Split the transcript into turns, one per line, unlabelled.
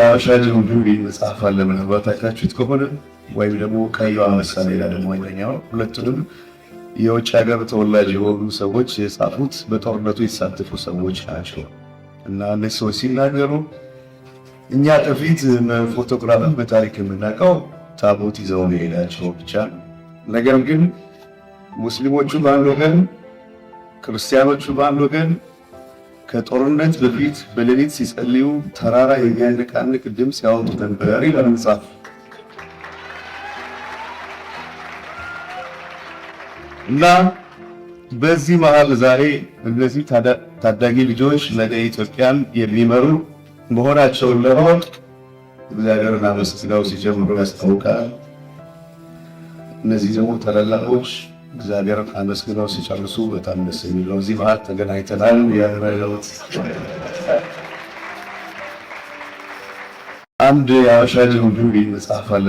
የአበሻ ጅምብሪ መጽሐፍ አለ ምናልባት አይታችሁት ከሆነ ወይም ደግሞ ቀዩ አንበሳ ሌላ ደግሞ ወይኛው ሁለቱንም የውጭ ሀገር ተወላጅ የሆኑ ሰዎች የጻፉት በጦርነቱ የተሳተፉ ሰዎች ናቸው እና እነዚህ ሰዎች ሲናገሩ እኛ ጥፊት ፎቶግራፍን በታሪክ የምናውቀው ታቦት ይዘው መሄዳቸው ብቻ ነገር ግን ሙስሊሞቹ በአንድ ወገን ክርስቲያኖቹ በአንድ ወገን ከጦርነት በፊት በሌሊት ሲጸልዩ ተራራ የሚያነቃንቅ ድምፅ ያወጡ ነበር ይላል መጽሐፍ። እና በዚህ መሃል ዛሬ እነዚህ ታዳጊ ልጆች ነገ ኢትዮጵያን የሚመሩ መሆናቸውን ለማወቅ እግዚአብሔርን አመስግነው ሲጀምሩ ያስታውቃል። እነዚህ ደግሞ ታላላቆች እግዚአብሔርን አመስግነው ሲጨርሱ በጣም ደስ የሚለው እዚህ መሃል ተገናኝተናል። ያረጋውት አንድ የአበሻ ጅምብሪ መጽሐፍ አለ